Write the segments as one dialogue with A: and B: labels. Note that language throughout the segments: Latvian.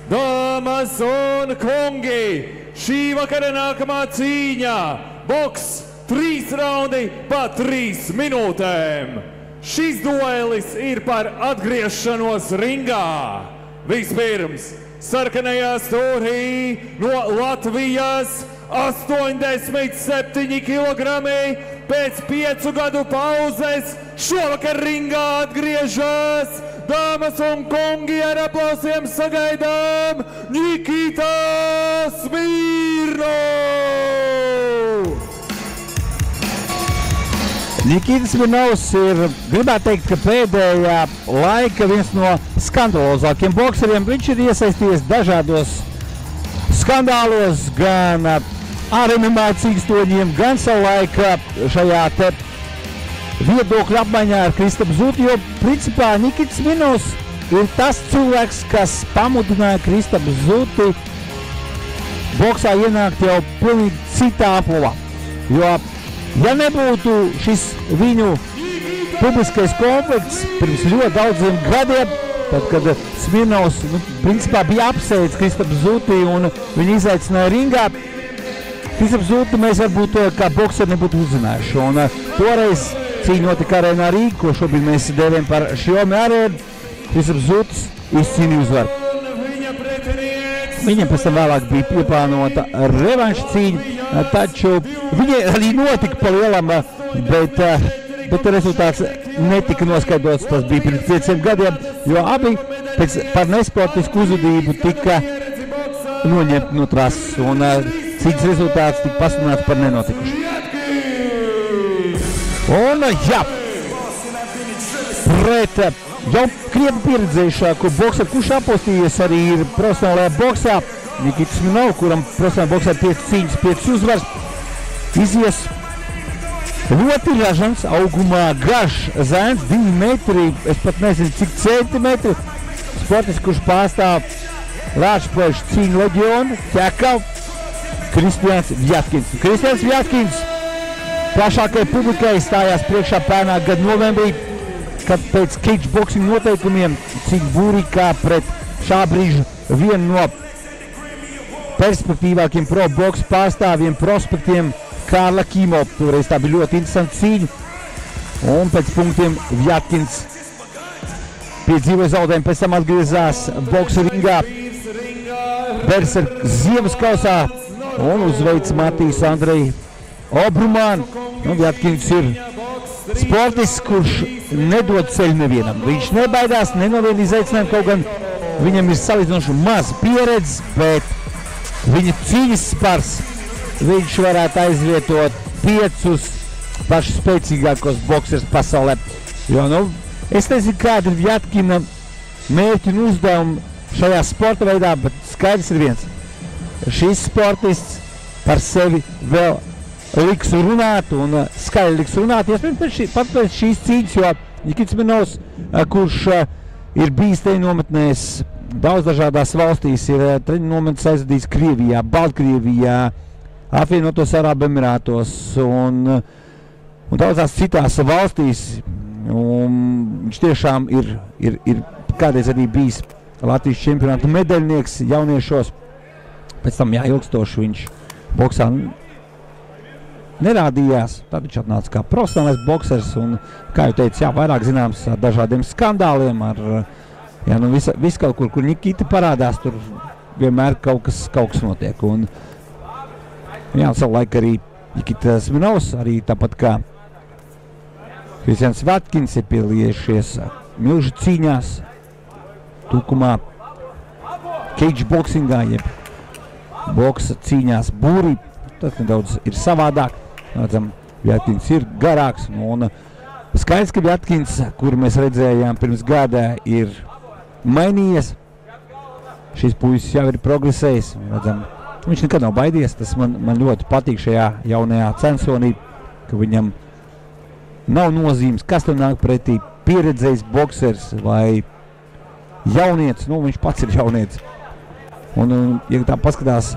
A: Dāmas un kungi, šī vakara nākamā cīņa, boks 3 raundi pa 3 minūtēm. Šis duelis ir par atgriešanos ringā. Vispirms, sarkanajā stūrī no Latvijas 87 kilogrami pēc 5 gadu pauzes šovakar ringā atgriežas. Dāmas un kungi, ar aplausiem sagaidām Nikita Smirnovs!
B: Nikita Smirnovs ir, gribētu teikt, ka pēdējā laika viens no skandalozākiem bokseriem. Viņš ir iesaistījies dažādos skandālos, gan ar MMA cīkstoņiem, gan savulaik šajā te viedokļu apmaiņā ar Kristapu Zutu, jo principā Nikita Smirnovs ir tas cilvēks, kas pamudināja Kristapu Zutu boksā ienākt jau pilnīgi citā aplovā. Jo, ja nebūtu šis viņu publiskais konflikts pirms ļoti daudziem gadiem, tad, kad Smirnovs principā bija apsveicis Kristapu Zutu un viņu izaicināja ringā, Kristapu Zutu mēs varbūt kā bokseri nebūtu uzzinājuši. Un toreiz cīņa notika arēnā Rīga, ko šobrīd mēs dēvējam par Xiaomi arēnu. Kristaps Zutis izcīnīja uzvaru. Viņam pēc tam vēlāk bija pieplānota revanša cīņa, taču viņa arī notika pa lielam, bet rezultāts netika noskaidrots. Tas bija pirms 5 gadiem, jo abi par nesportisku uzvedību tika noņemti no trases, un cīņas rezultāts tika pasludināts par nenotikušu. Un, jā, pret jau krietni pieredzējušāku bokseru, kurš apostījies arī ir profesionālajā boksā, Nikita Smirnovs, kuram profesionālajā boksā 5 cīņas, 5 uzvaras, izies ļoti ražants, augumā garš zēns, 2 metri, es pat nezinu cik centimetri, sportis, kurš pārstāv Rāčplēšu cīņu leģionu, ķekav, Kristians Vjatkins. Kristians Vjatkins plašākai publikai stājās priekšā pērnā gada novembrī, kad pēc cageboxing noteikumiem cīņa Būrīkā pret šā brīža vienu no perspektīvākiem pro boksa pārstāvjiem, prospektiem Kārla Kīmo. Toreiz tā bija ļoti interesanta cīņa. Un pēc punktiem Vjatkins piedzīvoja zaudējumu, pēc tam atgriezās boksa ringā Berserk ziemas kausā un uzveic Matīs Andreju Obrumānu. Vjatkins ir sportists, kurš nedod ceļu nevienam. Viņš nebaidās ne no viena izaicinājuma, kaut gan viņam ir salīdzinoši maz pieredze, bet viņa cīņas spars viņš varētu aizvietot 5 pašu spēcīgākos boksers pasaulē. Jo, es nezinu, kāda ir Vjatkina mērķi un uzdevumi šajā sporta veidā, bet skaidrs ir viens. Šis sportists par sevi vēl liks runāt un skaļi liks runāt. Pat pēc šīs cīņas, jo Nikita Smirnovs, kurš ir bijis treniņu nometnēs daudz dažādās valstīs, ir treniņu nometnes aizvadījis Krievijā, Baltkrievijā, Apvienotos Arābu Emirātos un daudzās citās valstīs. Viņš tiešām ir kādreiz arī bijis Latvijas čempionāta medaļnieks jauniešos. Pēc tam ilgstoši viņš boksā nerādījās. Tad viņš atnāca kā profesionālais boksers un, kā jau teicu, vairāk zināms ar dažādiem skandāliem, viss kaut kur Nikita parādās, tur vienmēr kaut kas notiek. Un, savulaik arī Nikita Smirnovs, arī tāpat kā Kristians Vjatkins, ir piedalījušies milžu cīņās, Tukumā, cageboxingā, jeb boksa cīņās Būrī. Tas nedaudz ir savādāk. Redzam, Vjatkins ir garāks. Un skaidrs, ka Vjatkins, kuru mēs redzējām pirms gada, ir mainījies. Šis puisis jau ir progresējis. Redzam, viņš nekad nav baidījies. Tas man ļoti patīk šajā jaunajā censonī, ka viņam nav nozīmes, kas tur nāk pretī. Pieredzējis boksers vai jaunietis. Viņš pats ir jaunietis. Un ja tā paskatās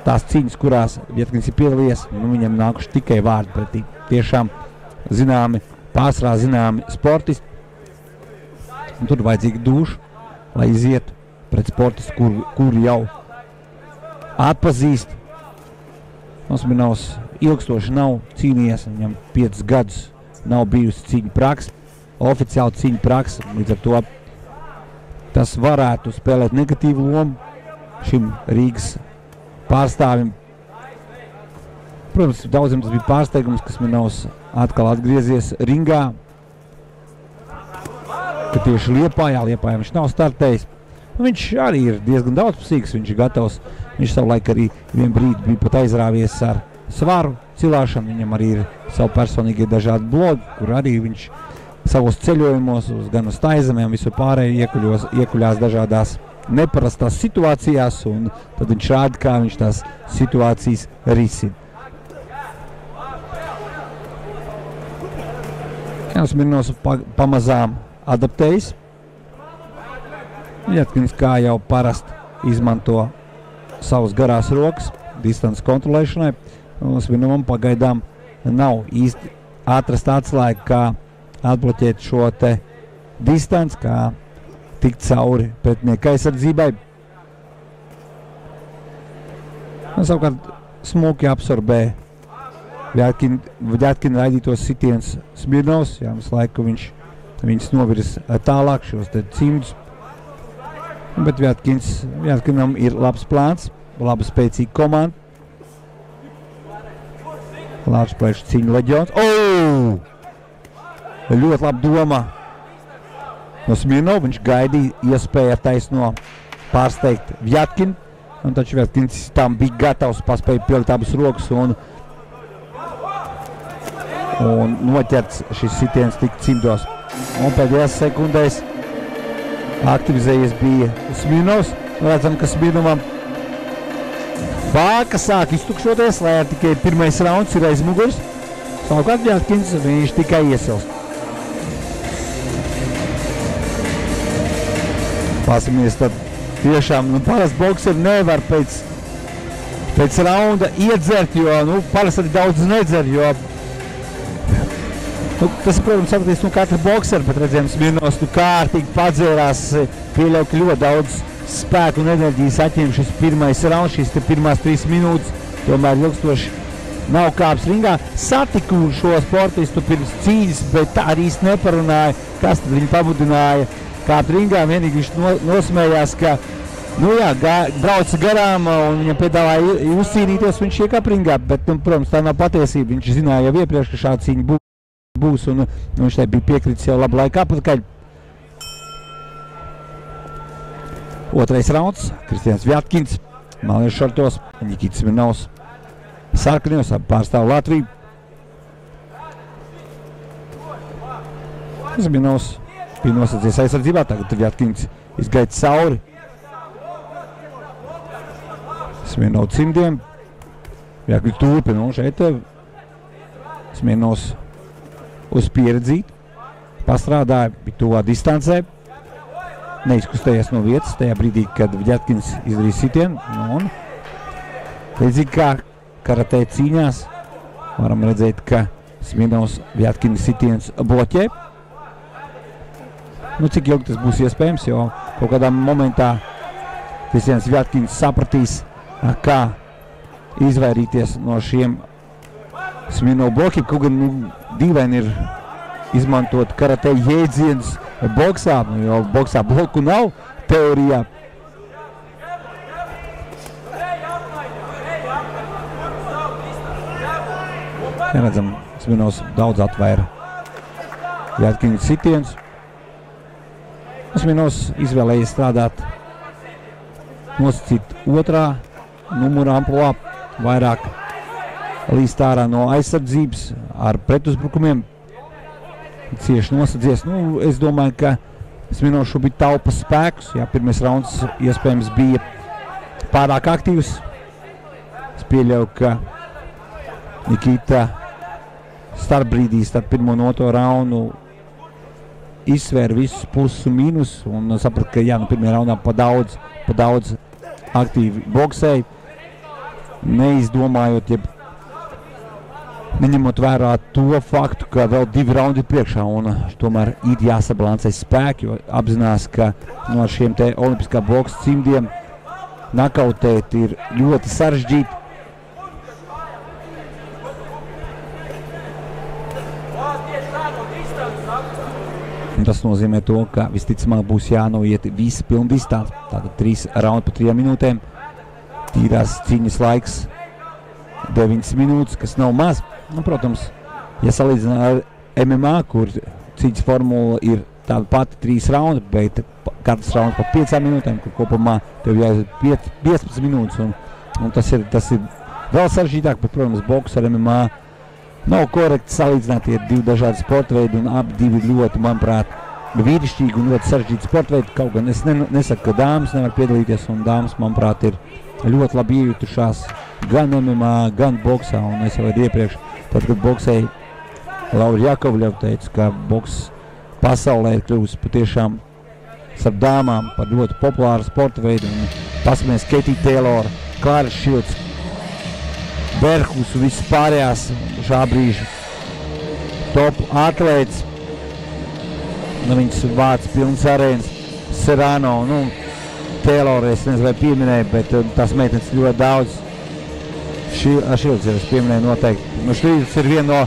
B: tās cīņas, kurās Vjatkins ir piedalījies, viņam nākuši tikai vārdi pretī. Tiešām pārsvarā zināmi sportisti. Un tur vajadzīgi duši, lai izietu pret sportistu, kur jau atpazīst. Smirnovs ilgstoši nav cīnījies, viņam 5 gadus nav bijusi cīņa praksa, oficiāli cīņa praksa, līdz ar to tas varētu spēlēt negatīvu lomu šim Rīgas pārstāvim. Protams, daudziem tas bija pārsteigums, ka Smirnovs atkal atgriezies ringā, ka tieši Liepājā viņš nav startējis. Viņš arī ir diezgan daudzpusīgs, viņš ir gatavs. Viņš savulaik arī vien brīdi bija pat aizrāvies ar svaru cilāšanu. Viņam arī ir savu personīgi dažādi blogi, kur arī viņš savos ceļojumos, gan uz taizemēm, visur pārējo iekuļās dažādās neparastās situācijās, un tad viņš rāda, kā viņš tās situācijas risina. Smirnovs pamazām adaptējas. Vjatkins, kā jau parasti, izmanto savas garās rokas distances kontrolēšanai. Smirnovam pagaidām nav īsti atrasta atslēga, kā atbloķēt šo te distanci, kā tikt cauri pretinieka aizsardzībai. Savukārt smuki absorbē Vjatkina raidītos sitiens Smirnovs. Jā, visu laiku viņus novirs tālāk šos te cimdus. Bet Vjatkinam ir labs plāns, laba spēcīga komanda. Lāčplēšu cīņu leģions. Ļoti laba doma no Smirnova. Viņš gaidīja iespēju ar taisno pārsteigt Vjatkinu. Un taču Vjatkins tam bija gatavs, paspēja pielikt abas rokas un noķerts šis sitiens tik cimdos. Un pēdējās sekundēs aktivizējies bija Smirnovs. Redzam, ka Smirnovam vāka sāk iztukšoties, lai tikai pirmais rauns ir aiz muguras. Savukārt Vjatkins, viņš tikai iesilst. Pasamies, tad tiešām parasti bokseri nevar pēc raunda iedzert, jo parasti arī daudz nedzer, jo tas, protams, atkarīgs no katra boksera, bet redzējām, Smirnovs kārtīgi padzērās, pieļauj, ka ļoti daudz spēku un enerģijas atņem šis pirmais rauns, šīs pirmās 3 minūtes, tomēr ilgstoši nav kāps ringā. Satiku šo sportistu pirms cīņas, bet tā arī īsti neparunāja, kas tad viņu pamudināja kāpt ringā. Vienīgi viņš nosmējās, ka, brauca garām un viņam piedāvāja uzcīnīties, viņš iekāp ringā, bet, protams, tā nav patiesība. Viņš zināja jau iepriekš, ka šāda cīņa būs, un viņš tai bija piekritis jau labu laiku atpakaļ. Otrais rauns, Kristians Vjatkins, malniešu šortos, Nikita Smirnovs, sarkanjos, pārstāv Latviju. Smirnovs bija nosadzies aizsardzībā, tagad Vjatkins izgaita cauri Smirnov cimdiem. Vjatkins turpina, un šeit Smirnovs uz pieredzīt, pastrādāja, bija tuvā distancē, neizkustējies no vietas tajā brīdī, kad Vjatkins izdarīja sitienu. Un līdzīgi kā karatē cīņās, varam redzēt, ka Smirnovs Vjatkina sitiens bloķē. Cik ilgi tas būs iespējams, jo kaut kādā momentā Kristians Vjatkins sapratīs, kā izvairīties no šiem Smirnova blokiem, kaut gan dīvaini ir izmantot karatē jēdzienus boksā, jo boksā bloku nav teorijā. Redzam, Smirnovs daudz atvaira Vjatkina sitienus. Smirnovs izvēlējies strādāt, nosacīt otrā numura ampulā, vairāk līst ārā no aizsardzības ar pretuzbrukumiem. Cieši nosadzies. Es domāju, ka Smirnovs šobrīd taupa spēkus. Jā, pirmais rauns iespējams bija pārāk aktīvs. Es pieļauju, ka Nikita starpbrīdī starp pirmo un otro raundu izsvēra visus plusus un mīnus un saprata, ka pirmajā raundā pa daudz aktīvi boksēja, neizdomājot, Neņemot vērā to faktu, ka vēl 2 raundi ir priekšā un tomēr ir jāsabalansē spēki, jo apzinās, ka no šiem te olimpiskā boksa cimdiem nakautēt ir ļoti sarežģīti. Un tas nozīmē to, ka visticamāk būs jānoiet visa pilna distance. Tātad 3 raundi pa 3 minūtēm. Tīrās cīņas laiks 9 minūtes, kas nav maz. Nu, protams, ja salīdzinā ar MMA, kur cīņas formula ir tāda pati 3 raundi, bet katrs rauns pa 5 minūtēm, kur kopumā tev jāiet 15 minūtes. Un tas ir vēl sarežģītāk, bet, protams, boks ar MMA nav korekti salīdzināt, ir 2 dažādi sporta veidi un abi 2 ļoti, manuprāt, vīrišķīgi un ļoti sarežģīti sporta veidi. Kaut gan es nesaku, ka dāmas nevar piedalīties, un dāmas, manuprāt, ir ļoti labi iejutušās gan MMA, gan boksā. Un es jau iepriekš, tad, kad boksēju, Laura Jakovļeva teica, ka boks pasaulē ir kļuvusi patiešām starp dāmām par ļoti populāru sporta veidu. Paskamies Katie Taylor, Clara Shields, Berhus un visas pārējās šā brīža top atlētas. Viņas vārds pilns arēnas, Serrano, Taylor, es nezinu, vai pieminēju, bet tās meitenes ļoti daudz. Shields es pieminēju noteikti. Shields ir viena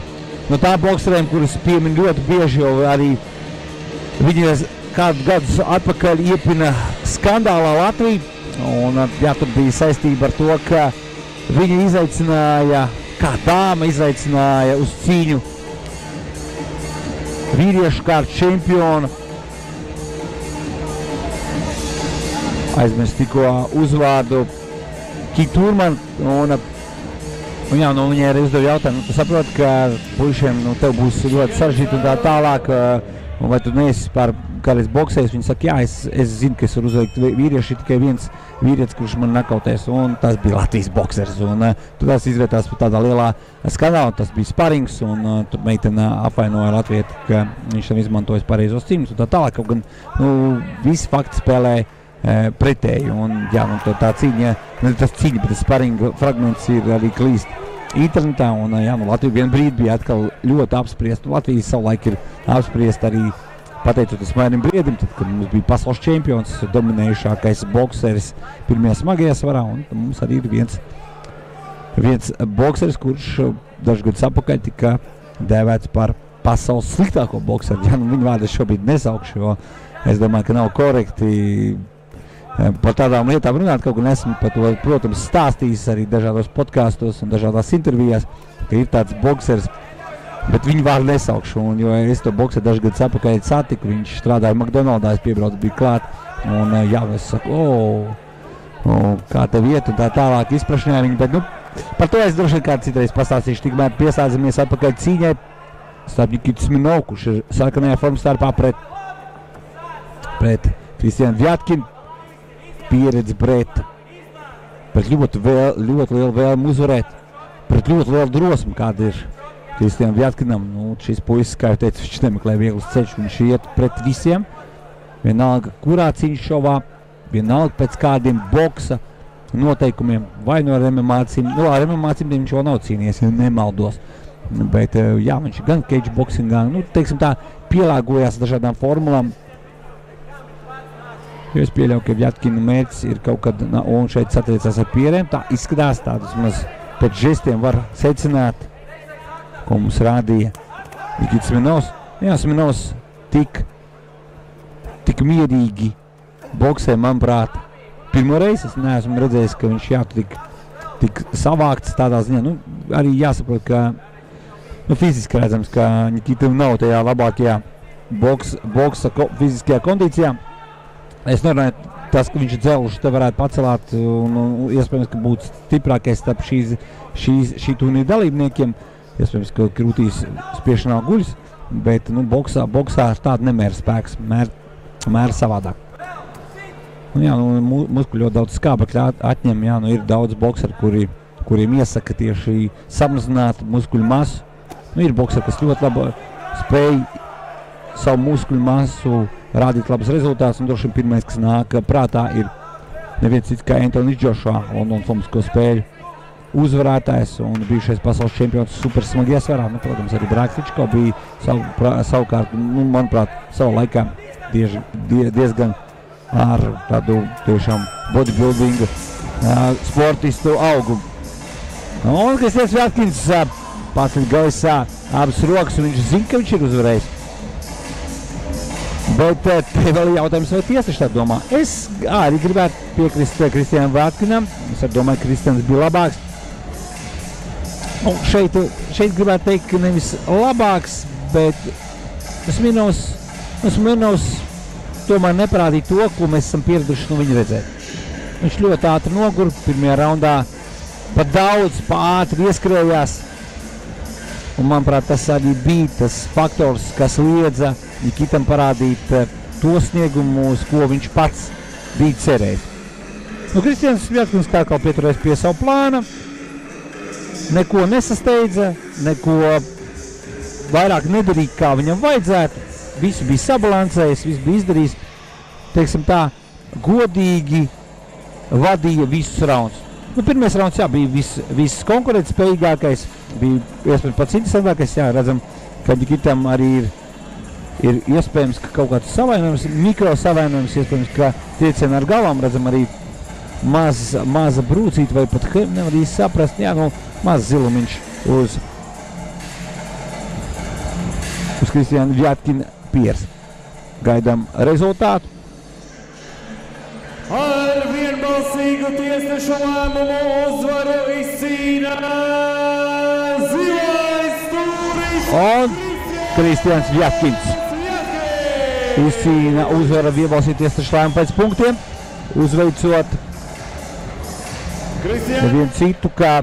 B: no tām bokserēm, kuras piemin ļoti bieži, jo arī viņi kādu gadus atpakaļ iepina skandālā Latviju. Un tur bija saistība ar to, ka viņa izaicināja, kā dāma izaicināja uz cīņu vīriešu kārtu čempionu. Aizmirst tikko uzvārdu Kiturman. Viņai arī uzdev jautājumu. Tu saproti, ka puišiem tev būs ļoti sarežģīti un tā tālāk. Vai tu neesi kādreiz boksējis? Viņi saka, jā, es zinu, ka es varu uzveikt vīrieši, tikai viens vīrietis, kurš man nakautēs, un tas bija Latvijas boksers. Tur tās izvietās par tādā lielā skandālā, tas bija sparings, un tur meitene apvainoja Latvieti, ka viņš tam izmantojas pareizos cīņus un tā tālāk. Kaut gan visi fakti spēlē pretēji, un tā cīņa, ne tas cīņa, bet tas sparinga fragments ir arī klīst internetā, un Latvija vien brīdi bija atkal ļoti apspriest. Latvija savulaik ir apspriest arī pateicoties Mairim Briedim, tad, kad mums bija pasaules čempions, dominējušākais bokseris pirmajā smagajā svarā, un mums arī ir viens bokseris, kurš dažus gadus atpakaļ tika dēvēts par pasaules sliktāko bokseru. Viņu vārdu šobrīd nesaukšu, jo es domāju, ka nav korekti par tādām lietām runāt, kaut gan esmu par to, protams, stāstījis arī dažādos podkāstos un dažādās intervijās, ka ir tāds bokseris, bet viņu vārdu nesaukšu, jo es to bokseru dažus gadus atpakaļ satiku, viņš strādāja McDonaldā, es piebraucu, bija klāt, un es saku, kā tev iet, un tā tālāk izprašņāja viņu, bet, par to es droši vien kādu citreiz pastāstīšu, tikmēr piesādzamies atpakaļ cīņai starp Nikitu Sminovu, kurš ir sarkanajā formas starpā pret Kristiānu Vjatkinu, pieredzi Breta, pret ļoti lielu vēlmu uzvarēt, pret ļoti lielu drosmi, kāda ir Kristiānam Vjatkinam. Šis puisis, kā jau teicu, viņš nemeklē vieglus ceļus, viņš iet pret visiem, vienalga kurā cīņas šovā, vienalga pēc kādiem boksa noteikumiem, vai no ar MMA cīņiem, ar MMA cīņiem viņš vēl nav cīnījies, ja nemaldos, bet viņš gan cage boxingā, teiksim tā, pielāgojās dažādām formulām. Jo es pieļauju, ka Vjatkina mērķis ir kaut kad, un šeit satriecās ar pierēm, tā izskatās, tādus maz pēc žestiem var secināt, ko mums rādīja Nikita Sminovs. Sminovs tik mierīgi boksē, manuprāt, pirmo reizi es neesmu redzējis, ka viņš tik savākts tādā ziņā. Arī jāsaprot, ka fiziski redzams, ka Nikitam nav tajā labākajā boksa fiziskajā kondīcijā. Es nerunāju, tas, ka viņš dzelžu te varētu pacelāt un iespējams, ka būtu stiprākais starp šī turnīra dalībniekiem. Iespējams, ka krūtīs spiešanā guļas, bet boksā ar tādu nemēra spēks, mēra savādāk. Muskuļi ļoti daudz skābekļa atņem, ir daudz bokseri, kuriem iesaka tieši samazināt muskuļu masu. Ir bokseri, kas ļoti labi spēj savu muskuļu masu rādīt labus rezultātus, un droši vien pirmais, kas nāk prātā, ir neviens cits kā Anthony Joshua, London Fomisko spēļu uzvarētājs un bijušais pasaules čempions supersmagi iesvarā. Nu, protams, arī Braktičko bija savukārt, manuprāt, savā laikā diezgan ar tādu tiešām bodybuildingu sportistu augu. Un Kristians Vjatkins paceļ gaisā abas rokas, un viņš zina, ka viņš ir uzvarējis. Bet te vēl ir jautājums, vai tiesneši tā domā. Es arī gribētu piekrist Kristianam Vjatkinam. Es arī domāju, ka Kristians bija labāks. Un šeit gribētu teikt, ka nevis labāks, bet Smirnovs tomēr neparādīja to, ko mēs esam pieraduši no viņa redzēt. Viņš ļoti ātri nogur, pirmajā raundā pat daudz, ātri ieskrējās. Un, manuprāt, tas arī bija tas faktors, kas liedza Nikitam parādīt to sniegumu, uz ko viņš pats bija cerējis. Nu, Kristians Vjatkins kā pieturēs pie savu plāna, neko nesasteidza, neko vairāk nedarīja, kā viņam vajadzētu. Visu bija sabalansējis, visu bija izdarījis, teiksim tā, godīgi vadīja visus raundus. Nu, pirmais rauns, jā, bija viss konkurētspējīgākais, bija iespējams pats interesantākais, jā, redzam, ka Nikitam arī ir iespējams, ka kaut kāds savainojums, mikro savainojums, iespējams, ka triecieni ar galvām, redzam arī maza brūcīta vai pat nevar īsti saprast, jā, nu, maz zilumiņš uz Kristiāna Vjatkina pieres. Gaidām rezultātu.
A: Ar vienbalsīgu tiesnešu lēmumu uzvaru izcīna zilais stūris
B: Un Kristians Vjatkins izcīna uzvaru vienbalsīgu tiesnešu lēmumu pēc punktiem, uzveicot nevienu citu kā